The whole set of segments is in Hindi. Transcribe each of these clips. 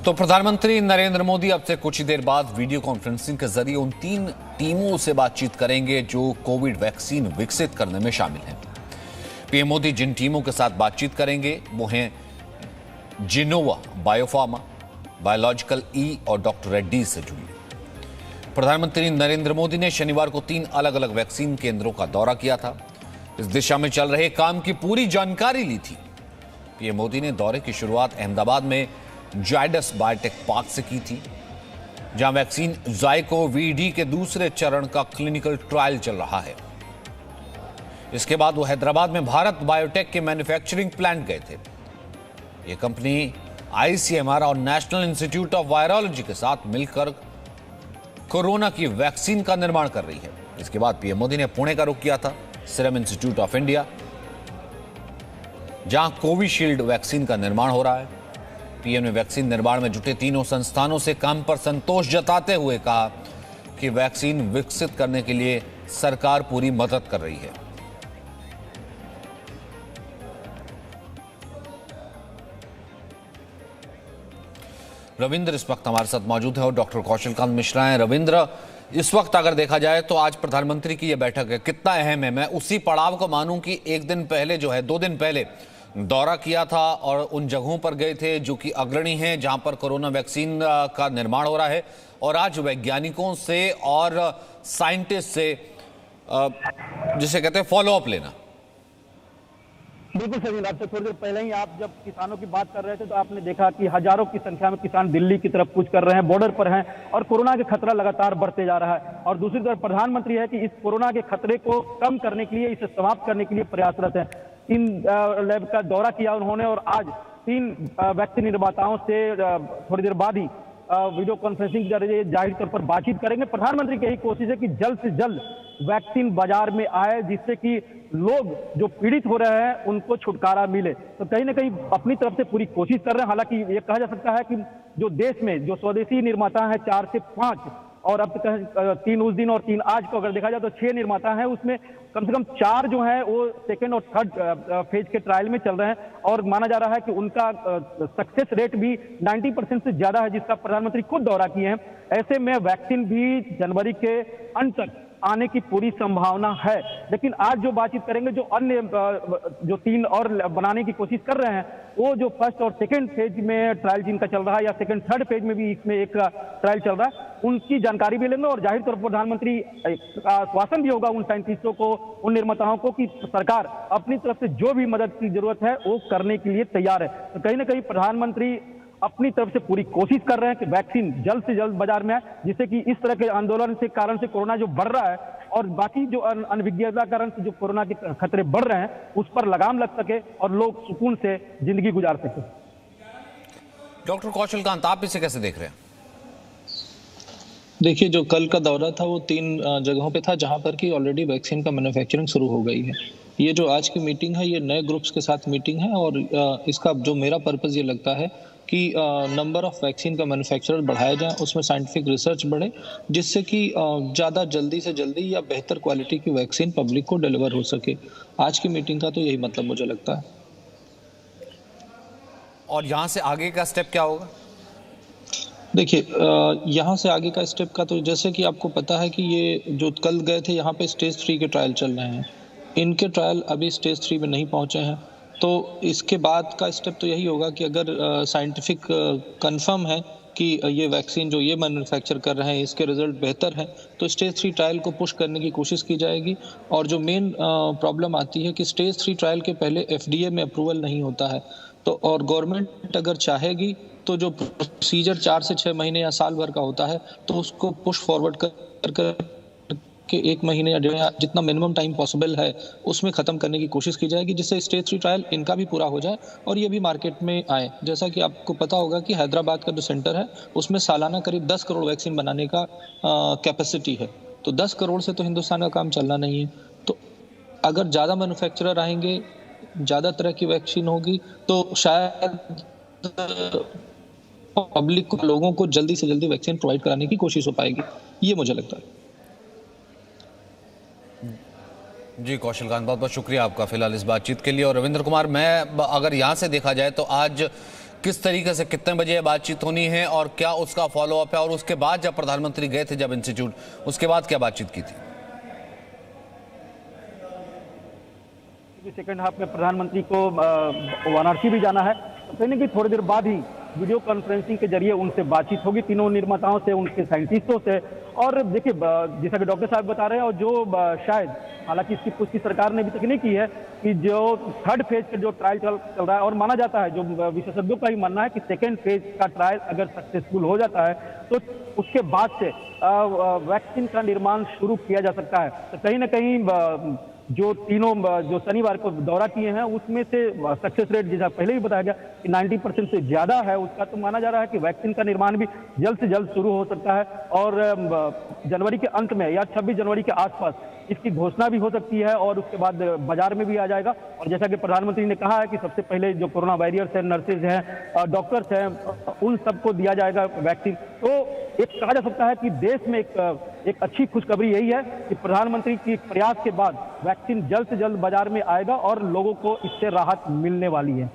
तो प्रधानमंत्री नरेंद्र मोदी अब से कुछ ही देर बाद वीडियो कॉन्फ्रेंसिंग के जरिए उन 3 टीमों से बातचीत करेंगे जो कोविड वैक्सीन विकसित करने में शामिल हैं। पीएम मोदी जिन टीमों के साथ बातचीत करेंगे वो हैं जिनोवा बायोफार्मा, बायोलॉजिकल ई और डॉक्टर रेड्डी से जुड़ी। प्रधानमंत्री नरेंद्र मोदी ने शनिवार को 3 अलग अलग वैक्सीन केंद्रों का दौरा किया था। इस दिशा में चल रहे काम की पूरी जानकारी ली थी। पीएम मोदी ने दौरे की शुरुआत अहमदाबाद में जायडस बायोटेक पार्क से की थी, जहां वैक्सीन ज़ाइकोवी-डी के दूसरे चरण का क्लिनिकल ट्रायल चल रहा है। इसके बाद वो हैदराबाद में भारत बायोटेक के मैन्युफैक्चरिंग प्लांट गए थे। ये कंपनी आईसीएमआर और नेशनल इंस्टीट्यूट ऑफ वायरोलॉजी के साथ मिलकर कोरोना की वैक्सीन का निर्माण कर रही है। इसके बाद पीएम मोदी ने पुणे का रुख किया था, सीरम इंस्टीट्यूट ऑफ इंडिया, जहां कोविशील्ड वैक्सीन का निर्माण हो रहा है। पीएम ने वैक्सीन निर्माण में जुटे तीनों संस्थानों से काम पर संतोष जताते हुए कहा कि वैक्सीन विकसित करने के लिए सरकार पूरी मदद कर रही है। रविंद्र इस वक्त हमारे साथ मौजूद है और डॉक्टर कौशलकांत मिश्रा हैं। रविंद्र, इस वक्त अगर देखा जाए तो आज प्रधानमंत्री की यह बैठक है, कितना अहम है? मैं उसी पड़ाव को मानूं कि 1 दिन पहले जो है 2 दिन पहले दौरा किया था और उन जगहों पर गए थे जो कि अग्रणी हैं, जहां पर कोरोना वैक्सीन का निर्माण हो रहा है, और आज वैज्ञानिकों से और साइंटिस्ट से जिसे कहते हैं फॉलो अप लेना। बिल्कुल सही। आपसे थोड़ी देर पहले ही आप जब किसानों की बात कर रहे थे तो आपने देखा कि हजारों की संख्या में किसान दिल्ली की तरफ कूच कर रहे हैं, बॉर्डर पर हैं, और कोरोना के खतरा लगातार बढ़ते जा रहा है। और दूसरी तरफ प्रधानमंत्री है कि इस कोरोना के खतरे को कम करने के लिए, इसे समाप्त करने के लिए प्रयासरत है। 3 लैब का दौरा किया उन्होंने और आज 3 वैक्सीन निर्माताओं से थोड़ी देर बाद ही वीडियो कॉन्फ्रेंसिंग के जरिए जाहिर तौर पर बातचीत करेंगे। प्रधानमंत्री की यही कोशिश है कि जल्द से जल्द वैक्सीन बाजार में आए, जिससे कि लोग जो पीड़ित हो रहे हैं उनको छुटकारा मिले। तो कहीं ना कहीं अपनी तरफ से पूरी कोशिश कर रहे हैं। हालांकि ये कहा जा सकता है कि जो देश में जो स्वदेशी निर्माता है 4 से 5, और अब तक 3 उस दिन और 3 आज को अगर देखा जाए तो 6 निर्माता हैं, उसमें कम से कम 4 जो हैं वो सेकेंड और थर्ड फेज के ट्रायल में चल रहे हैं, और माना जा रहा है कि उनका सक्सेस रेट भी 90% से ज्यादा है, जिसका प्रधानमंत्री खुद दौरा किए हैं। ऐसे में वैक्सीन भी जनवरी के अंत तक आने की पूरी संभावना है। लेकिन आज जो बातचीत करेंगे, जो अन्य जो 3 और बनाने की कोशिश कर रहे हैं, वो जो फर्स्ट और सेकंड फेज में ट्रायल जिनका चल रहा है, या सेकंड थर्ड फेज में भी इसमें एक ट्रायल चल रहा है, उनकी जानकारी भी लेंगे। और जाहिर तौर पर प्रधानमंत्री आश्वासन भी होगा उन साइंटिस्टों को, उन निर्माताओं को, कि सरकार अपनी तरफ से जो भी मदद की जरूरत है वो करने के लिए तैयार है। तो कहीं ना कहीं प्रधानमंत्री अपनी तरफ से पूरी कोशिश कर रहे हैं कि वैक्सीन जल्द से जल्द बाजार में आए, जिससे कि इस तरह के आंदोलन से कारण से कोरोना जो बढ़ रहा है और बाकी जो अनभिज्ञता कारण से जो कोरोना के खतरे बढ़ रहे हैं, उस पर लगाम लग सके और लोग सुकून से जिंदगी गुजार सके। डॉक्टर कौशलकांत, आप इसे कैसे देख रहे हैं? देखिए, जो कल का दौरा था वो 3 जगहों पे था जहां पर कि ऑलरेडी वैक्सीन का मैन्युफैक्चरिंग शुरू हो गई है। ये जो आज की मीटिंग है, ये नए ग्रुप्स के साथ मीटिंग है, और इसका जो मेरा पर्पस ये लगता है कि नंबर ऑफ वैक्सीन का मैन्युफैक्चरर बढ़ाया जाए, उसमें साइंटिफिक रिसर्च बढ़े, जिससे कि ज़्यादा जल्दी से जल्दी या बेहतर क्वालिटी की वैक्सीन पब्लिक को डिलीवर हो सके। आज की मीटिंग का तो यही मतलब मुझे लगता है। और यहाँ से आगे का स्टेप क्या होगा? देखिए, यहाँ से आगे का स्टेप का तो जैसे कि आपको पता है कि ये जो कल गए थे, यहाँ पे स्टेज 3 के ट्रायल चल रहे हैं। इनके ट्रायल अभी स्टेज 3 में नहीं पहुँचे हैं, तो इसके बाद का स्टेप तो यही होगा कि अगर साइंटिफिक कंफर्म है कि ये वैक्सीन जो ये मैन्युफैक्चर कर रहे हैं इसके रिजल्ट बेहतर है, तो स्टेज 3 ट्रायल को पुश करने की कोशिश की जाएगी। और जो मेन प्रॉब्लम आती है कि स्टेज 3 ट्रायल के पहले FDA में अप्रूवल नहीं होता है, तो और गवर्नमेंट अगर चाहेगी तो जो प्रोसीजर 4 से 6 महीने या साल भर का होता है, तो उसको पुश फॉरवर्ड कर कि 1 महीने या 1.5 जितना मिनिमम टाइम पॉसिबल है उसमें खत्म करने की कोशिश की जाएगी, जिससे स्टेज 3 ट्रायल इनका भी पूरा हो जाए और ये भी मार्केट में आए। जैसा कि आपको पता होगा कि हैदराबाद का जो सेंटर है उसमें सालाना करीब 10 करोड़ वैक्सीन बनाने का कैपेसिटी है। तो 10 करोड़ से तो हिंदुस्तान का काम चलना नहीं है। तो अगर ज़्यादा मैन्युफैक्चरर आएंगे, ज़्यादा तरह की वैक्सीन होगी, तो शायद पब्लिक को, लोगों को जल्दी से जल्दी वैक्सीन प्रोवाइड कराने की कोशिश हो पाएगी, ये मुझे लगता है। जी कौशलकांत, बहुत बहुत शुक्रिया आपका फिलहाल इस बातचीत के लिए। और रविंद्र कुमार, मैं अगर यहाँ से देखा जाए तो आज किस तरीके से कितने बजे ये बातचीत होनी है और क्या उसका फॉलोअप है, और उसके बाद जब प्रधानमंत्री गए थे जब इंस्टीट्यूट, उसके बाद क्या बातचीत की थी? सेकेंड हाफ में प्रधानमंत्री को वाराणसी भी जाना है, तो कहने की थोड़ी देर बाद ही वीडियो कॉन्फ्रेंसिंग के जरिए उनसे बातचीत होगी, तीनों निर्माताओं से, उनके साइंटिस्टों से। और देखिए, जैसा कि डॉक्टर साहब बता रहे हैं, और जो शायद, हालांकि इसकी पुष्टि सरकार ने अभी तक नहीं की है, कि जो थर्ड फेज का जो ट्रायल चल रहा है, और माना जाता है, जो विशेषज्ञों का ही मानना है कि सेकेंड फेज का ट्रायल अगर सक्सेसफुल हो जाता है तो उसके बाद से वैक्सीन का निर्माण शुरू किया जा सकता है। तो कहीं ना कहीं जो तीनों जो शनिवार को दौरा किए हैं उसमें से सक्सेस रेट, जैसा पहले भी बताया गया कि 90% से ज्यादा है उसका, तो माना जा रहा है कि वैक्सीन का निर्माण भी जल्द से जल्द शुरू हो सकता है और जनवरी के अंत में या 26 जनवरी के आसपास इसकी घोषणा भी हो सकती है और उसके बाद बाजार में भी आ जाएगा। और जैसा कि प्रधानमंत्री ने कहा है कि सबसे पहले जो कोरोना वॉरियर्स हैं, नर्सेज हैं, डॉक्टर्स हैं, उन सबको दिया जाएगा वैक्सीन। तो एक कहा जा सकता है कि देश में एक अच्छी खुशखबरी यही है कि प्रधानमंत्री की प्रयास के बाद वैक्सीन जल्द से जल्द बाजार में आएगा और लोगों को इससे राहत मिलने वाली है।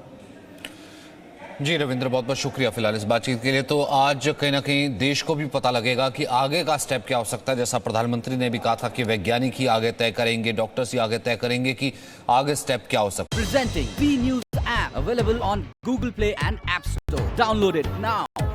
जी रविंद्र, बहुत बहुत शुक्रिया फिलहाल इस बातचीत के लिए। तो आज कहीं ना कहीं देश को भी पता लगेगा कि आगे का स्टेप क्या हो सकता है। जैसा प्रधानमंत्री ने भी कहा था कि वैज्ञानिक ही आगे तय करेंगे, डॉक्टर्स ही आगे तय करेंगे कि आगे स्टेप क्या हो सकता है। Presenting B News app available on Google Play and App Store. Download it now.